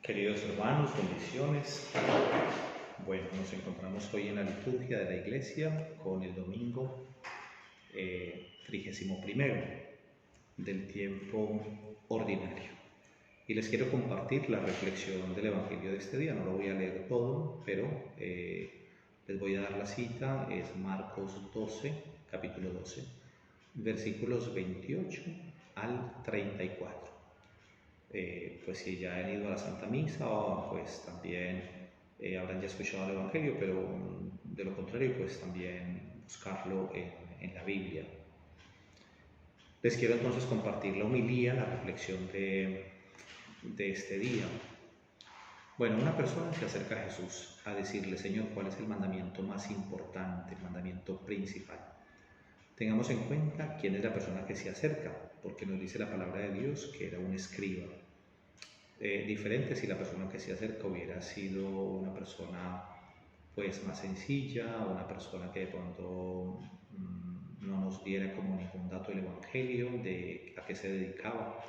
Queridos hermanos, bendiciones. Bueno, nos encontramos hoy en la liturgia de la iglesia con el domingo 31 del tiempo ordinario. Y les quiero compartir la reflexión del Evangelio de este día. No lo voy a leer todo, pero les voy a dar la cita. Es Marcos 12, capítulo 12, versículos 28 al 34. Pues si ya han ido a la Santa Misa, pues también habrán ya escuchado el Evangelio, pero de lo contrario, pues también buscarlo en la Biblia. Les quiero entonces compartir la homilía, la reflexión de este día. Bueno, una persona se acerca a Jesús a decirle: Señor, ¿cuál es el mandamiento más importante, el mandamiento principal? Tengamos en cuenta quién es la persona que se acerca, porque nos dice la palabra de Dios que era un escriba. Diferente si la persona que se acerca hubiera sido una persona pues más sencilla, una persona que de pronto no nos diera como ningún dato del Evangelio, de a qué se dedicaba,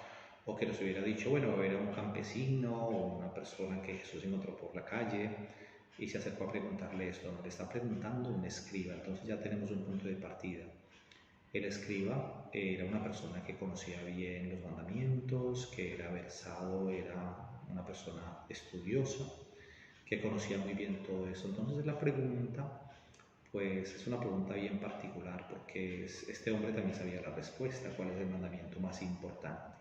o que nos hubiera dicho, bueno, era un campesino o una persona que Jesús encontró por la calle y se acercó a preguntarle esto. No, le está preguntando un escriba, entonces ya tenemos un punto de partida. El escriba era una persona que conocía bien los mandamientos, que era versado, era una persona estudiosa, que conocía muy bien todo eso. Entonces la pregunta, pues es una pregunta bien particular, porque este hombre también sabía la respuesta, cuál es el mandamiento más importante.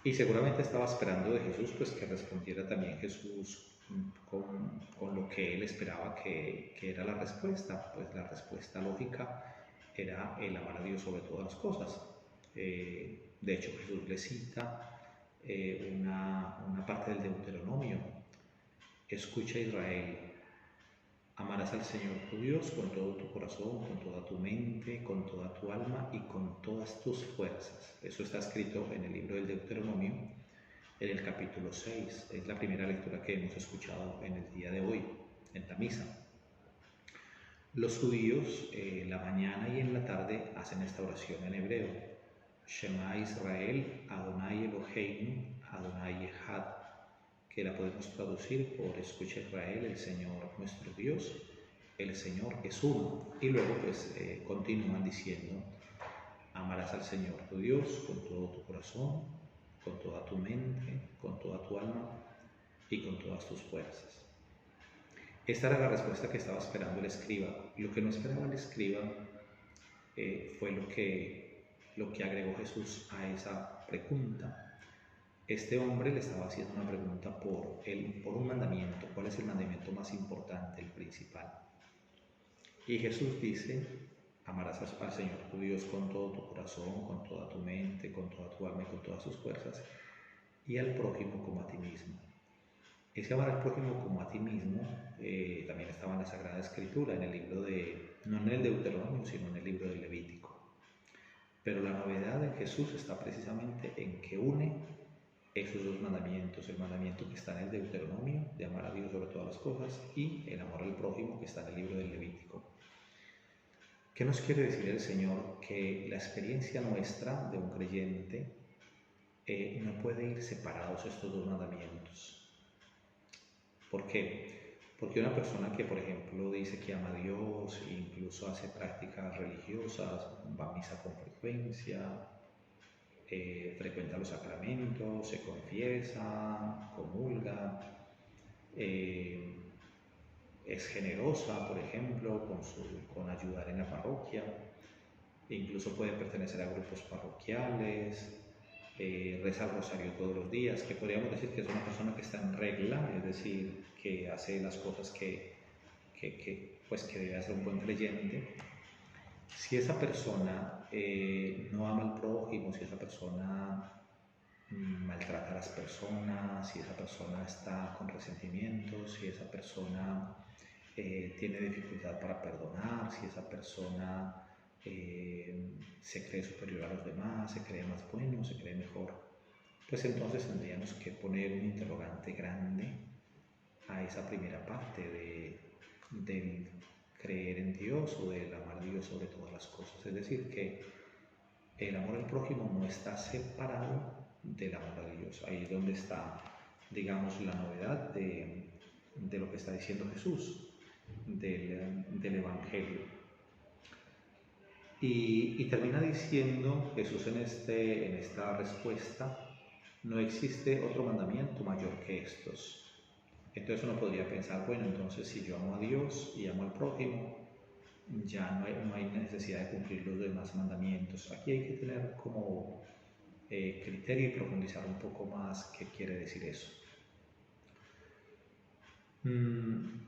Y seguramente estaba esperando de Jesús, pues que respondiera también Jesús con lo que él esperaba que era la respuesta. Pues la respuesta lógica era el amar a Dios sobre todas las cosas. De hecho, Jesús le cita una parte del Deuteronomio. Escucha, Israel, amarás al Señor tu Dios con todo tu corazón, con toda tu mente, con toda tu alma y con todas tus fuerzas. Eso está escrito en el libro del Deuteronomio, en el capítulo 6. Es la primera lectura que hemos escuchado en el día de hoy, en la misa. Los judíos en la mañana y en la tarde hacen esta oración en hebreo: Shema Israel, Adonai Eloheinu, Adonai Echad, que la podemos traducir por escucha Israel, el Señor nuestro Dios, el Señor es uno. Y luego pues continúan diciendo: amarás al Señor tu Dios con todo tu corazón, con toda tu mente, con toda tu alma y con todas tus fuerzas. Esta era la respuesta que estaba esperando el escriba. Lo que no esperaba el escriba fue lo que agregó Jesús a esa pregunta. Este hombre le estaba haciendo una pregunta por un mandamiento. ¿Cuál es el mandamiento más importante, el principal? Y Jesús dice: amarás al Señor tu Dios con todo tu corazón, con toda tu mente, con toda tu alma y con todas tus fuerzas, y al prójimo como a ti mismo. Ese amar al prójimo como a ti mismo también estaba en la Sagrada Escritura, en el libro no en el Deuteronomio, sino en el libro del Levítico. Pero la novedad de Jesús está precisamente en que une esos dos mandamientos: el mandamiento que está en el Deuteronomio, de amar a Dios sobre todas las cosas, y el amor al prójimo que está en el libro del Levítico. ¿Qué nos quiere decir el Señor? Que la experiencia nuestra de un creyente no puede ir separados estos dos mandamientos. ¿Por qué? Porque una persona que, por ejemplo, dice que ama a Dios e incluso hace prácticas religiosas, va a misa con frecuencia, frecuenta los sacramentos, se confiesa, comulga, es generosa, por ejemplo, con ayudar en la parroquia, e incluso puede pertenecer a grupos parroquiales, reza el rosario todos los días, que podríamos decir que es una persona que está en regla, es decir, que hace las cosas que debe hacer un buen creyente. Si esa persona no ama al prójimo, si esa persona maltrata a las personas, si esa persona está con resentimientos, si esa persona tiene dificultad para perdonar, si esa persona se cree superior a los demás, se cree más bueno, se cree mejor, pues entonces tendríamos que poner un interrogante grande a esa primera parte del creer en Dios o del amar a Dios sobre todas las cosas. Es decir, que el amor al prójimo no está separado del amor a Dios. Ahí es donde está digamos, la novedad de lo que está diciendo Jesús, del Evangelio. Y termina diciendo Jesús en esta respuesta: no existe otro mandamiento mayor que estos. Entonces uno podría pensar, bueno, entonces si yo amo a Dios y amo al prójimo, ya no hay necesidad de cumplir los demás mandamientos. Aquí hay que tener como criterio y profundizar un poco más qué quiere decir eso.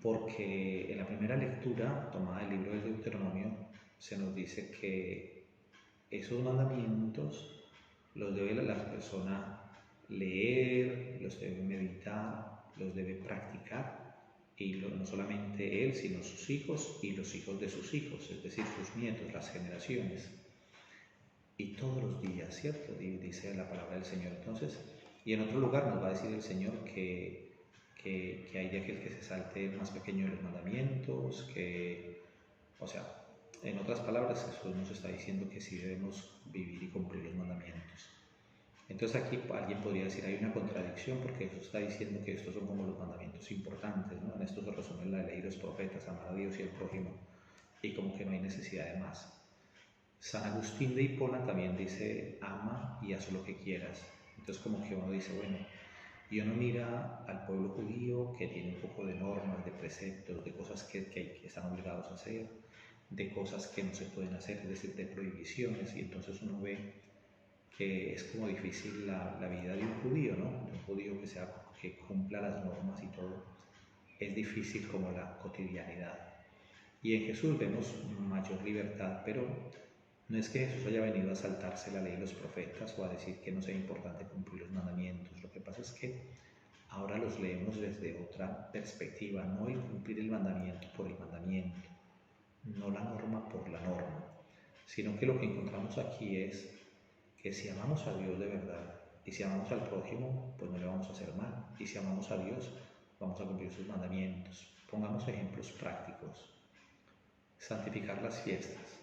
Porque en la primera lectura tomada del libro del Deuteronomio se nos dice que esos mandamientos los debe la persona leer, los debe meditar, los debe practicar, y no solamente él, sino sus hijos y los hijos de sus hijos, es decir, sus nietos, las generaciones. Y todos los días, ¿cierto? Dice la palabra del Señor. Entonces, y en otro lugar nos va a decir el Señor que hay de aquel que se salte el más pequeño de los mandamientos, o sea, en otras palabras, Jesús nos está diciendo que sí debemos vivir y cumplir los mandamientos. Entonces aquí alguien podría decir, hay una contradicción, porque Jesús está diciendo que estos son como los mandamientos importantes, ¿no? En esto se resume la ley de los profetas, amar a Dios y al prójimo, y como que no hay necesidad de más. San Agustín de Hipona también dice, ama y haz lo que quieras. Entonces como que uno dice, bueno, y uno mira al pueblo judío que tiene un poco de normas, de preceptos, de cosas que están obligados a hacer, de cosas que no se pueden hacer, es decir, de prohibiciones, y entonces uno ve que es como difícil la vida de un judío, ¿no? De un judío que cumpla las normas y todo, es difícil como la cotidianidad. Y en Jesús vemos mayor libertad, pero no es que Jesús haya venido a saltarse la ley de los profetas o a decir que no sea importante cumplir los mandamientos. Lo que pasa es que ahora los leemos desde otra perspectiva, no el cumplir el mandamiento por el mandamiento, no la norma por la norma, sino que lo que encontramos aquí es que si amamos a Dios de verdad y si amamos al prójimo, pues no le vamos a hacer mal. Y si amamos a Dios, vamos a cumplir sus mandamientos. Pongamos ejemplos prácticos. Santificar las fiestas,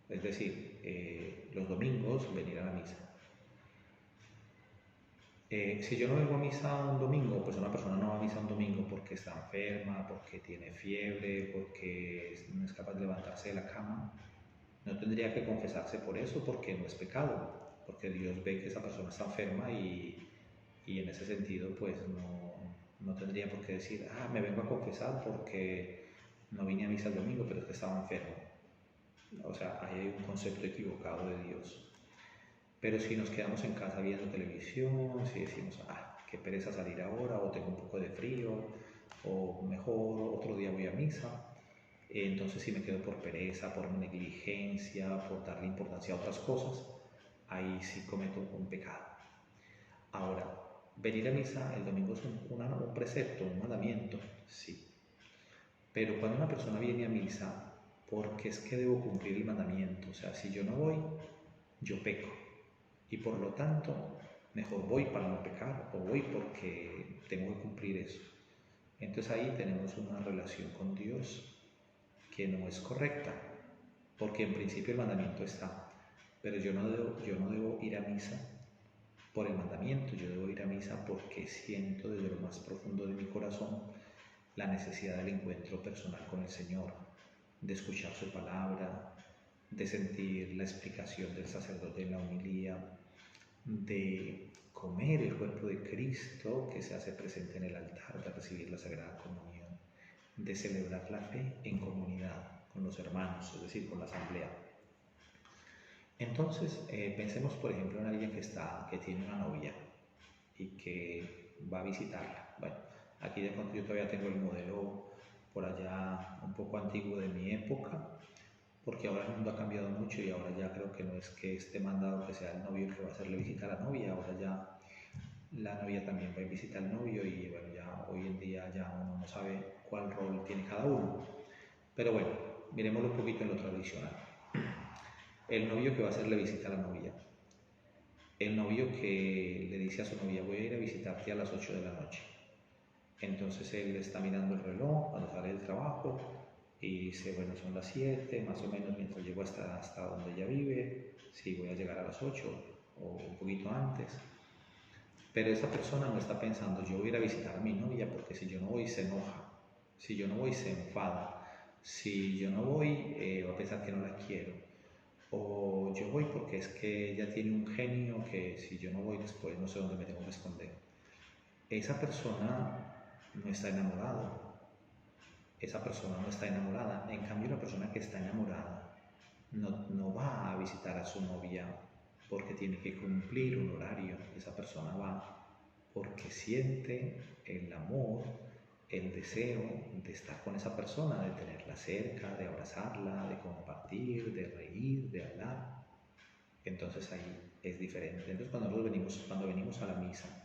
es decir, los domingos venir a la misa. Si yo no vengo a misa un domingo, pues una persona no va a misa un domingo porque está enferma, porque tiene fiebre, porque no es capaz de levantarse de la cama. No tendría que confesarse por eso, porque no es pecado, porque Dios ve que esa persona está enferma y en ese sentido pues no tendría por qué decir, me vengo a confesar porque no vine a misa el domingo, pero es que estaba enfermo. O sea, ahí hay un concepto equivocado de Dios. Pero si nos quedamos en casa viendo televisión, si decimos, qué pereza salir ahora, o tengo un poco de frío, o mejor otro día voy a misa, entonces si me quedo por pereza, por negligencia, por darle importancia a otras cosas, ahí sí cometo un pecado. Ahora, venir a misa el domingo es un precepto, un mandamiento, sí. Pero cuando una persona viene a misa, porque es que debo cumplir el mandamiento, o sea, si yo no voy, yo peco. Y por lo tanto, mejor voy para no pecar, o voy porque tengo que cumplir eso. Entonces ahí tenemos una relación con Dios que no es correcta, porque en principio el mandamiento está, pero yo no debo ir a misa por el mandamiento, yo debo ir a misa porque siento desde lo más profundo de mi corazón la necesidad del encuentro personal con el Señor, de escuchar su palabra, de sentir la explicación del sacerdote en la homilía, de comer el cuerpo de Cristo que se hace presente en el altar, de recibir la Sagrada Comunión, de celebrar la fe en comunidad con los hermanos, es decir, con la asamblea. Entonces, pensemos por ejemplo en alguien que tiene una novia y que va a visitarla. Bueno, aquí de pronto yo todavía tengo el modelo por allá un poco antiguo de mi época, porque ahora el mundo ha cambiado mucho y ahora ya creo que no es que esté mandado que sea el novio el que va a hacerle visita a la novia, ahora ya la novia también va a visitar al novio y bueno, ya hoy en día ya uno no sabe cuál rol tiene cada uno. Pero bueno, miremoslo un poquito en lo tradicional. El novio que va a hacerle visita a la novia. El novio que le dice a su novia, voy a ir a visitarte a las 8 de la noche. Entonces él está mirando el reloj cuando sale del trabajo y dice, bueno, son las 7, más o menos mientras llego hasta donde ella vive, sí, voy a llegar a las 8 o un poquito antes. Pero esa persona no está pensando, yo voy a ir a visitar a mi novia porque si yo no voy se enoja, si yo no voy se enfada, si yo no voy va a pensar que no la quiero, o yo voy porque es que ella tiene un genio que si yo no voy después no sé dónde me tengo que esconder. Esa persona no está enamorada, esa persona no está enamorada. En cambio, la persona que está enamorada no va a visitar a su novia porque tiene que cumplir un horario. Esa persona va porque siente el amor, el deseo de estar con esa persona, de tenerla cerca, de abrazarla, de compartir, de reír, de hablar. Entonces ahí es diferente. Entonces cuando venimos a la misa,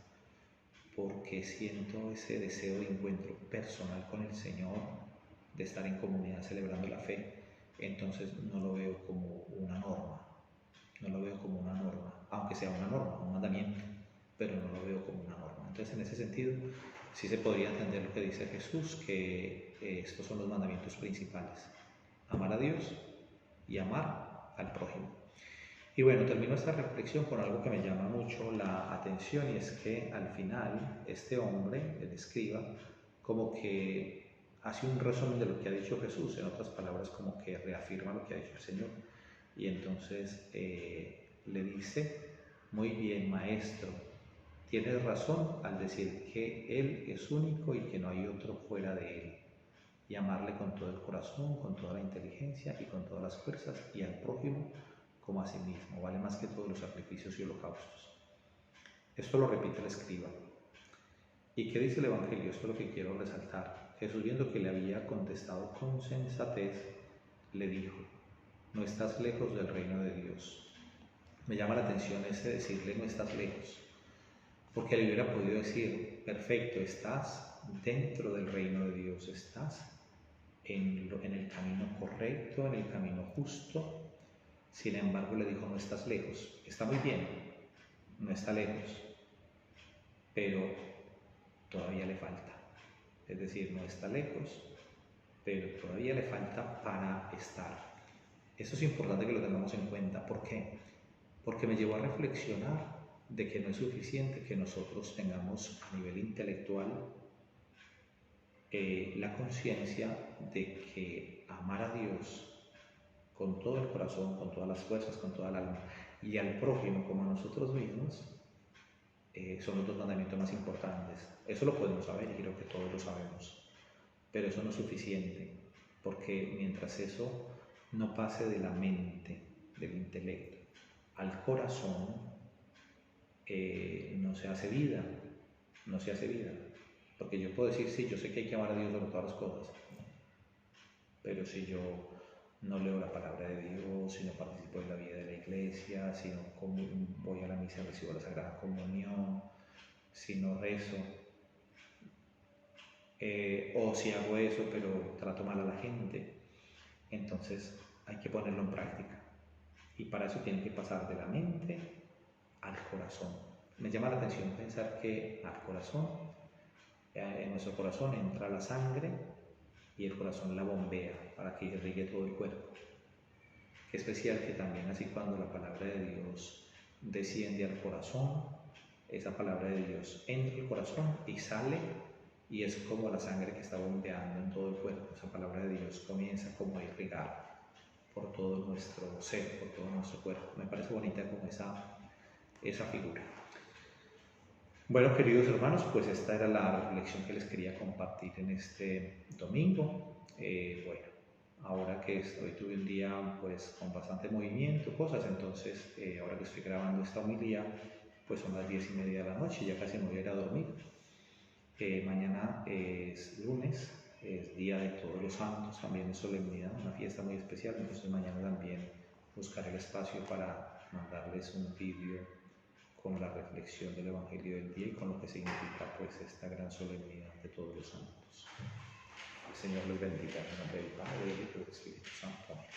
porque siento ese deseo de encuentro personal con el Señor, de estar en comunidad celebrando la fe, entonces no lo veo como una norma, no lo veo como una norma, aunque sea una norma, un mandamiento, pero no lo veo como una norma. Entonces, en ese sentido, sí se podría entender lo que dice Jesús, que estos son los mandamientos principales: amar a Dios y amar al prójimo. Y bueno, termino esta reflexión con algo que me llama mucho la atención, y es que al final este hombre, el escriba, como que hace un resumen de lo que ha dicho Jesús, en otras palabras como que reafirma lo que ha dicho el Señor, y entonces le dice: muy bien, maestro, tienes razón al decir que Él es único y que no hay otro fuera de Él, y amarle con todo el corazón, con toda la inteligencia y con todas las fuerzas, y al prójimo como a sí mismo, vale más que todos los sacrificios y holocaustos. Esto lo repite el escriba. ¿Y qué dice el Evangelio? Esto es lo que quiero resaltar. Jesús, viendo que le había contestado con sensatez, le dijo: no estás lejos del reino de Dios. Me llama la atención ese decirle no estás lejos, porque le hubiera podido decir: perfecto, estás dentro del reino de Dios, estás en el camino correcto, en el camino justo. Sin embargo, le dijo: no estás lejos. Está muy bien, no está lejos, pero todavía le falta. Es decir, no está lejos, pero todavía le falta para estar. Eso es importante que lo tengamos en cuenta. ¿Por qué? Porque me llevó a reflexionar de que no es suficiente que nosotros tengamos a nivel intelectual la conciencia de que amar a Dios con todo el corazón, con todas las fuerzas, con toda el alma, y al prójimo como a nosotros mismos, son los dos mandamientos más importantes. Eso lo podemos saber y creo que todos lo sabemos, pero eso no es suficiente, porque mientras eso no pase de la mente, del intelecto, al corazón, no se hace vida, no se hace vida. Porque yo puedo decir: sí, yo sé que hay que amar a Dios sobre todas las cosas, pero si yo no leo la palabra de Dios, si no participo en la vida de la iglesia, si no voy a la misa, recibo la Sagrada Comunión, si no rezo, o si hago eso pero trato mal a la gente, entonces hay que ponerlo en práctica. Y para eso tiene que pasar de la mente al corazón. Me llama la atención pensar que al corazón, en nuestro corazón entra la sangre y el corazón la bombea para que irrigue todo el cuerpo. Qué especial que también así cuando la palabra de Dios desciende al corazón, esa palabra de Dios entra al corazón y sale, y es como la sangre que está bombeando en todo el cuerpo. Esa palabra de Dios comienza como a irrigar por todo nuestro ser, por todo nuestro cuerpo. Me parece bonita como esa figura. Bueno, queridos hermanos, pues esta era la reflexión que les quería compartir en este domingo. Bueno, ahora que tuve un día pues con bastante movimiento, cosas, entonces ahora que estoy grabando esta homilía, pues son las 10:30 de la noche, ya casi me voy a ir a dormir. Mañana es lunes, es Día de Todos los Santos, también es solemnidad, una fiesta muy especial, entonces mañana también buscaré el espacio para mandarles un vídeo con la reflexión del Evangelio del día y con lo que significa pues esta gran solemnidad de todos los santos. El Señor les bendiga en el nombre del Padre, del Hijo y del Espíritu Santo. Amén.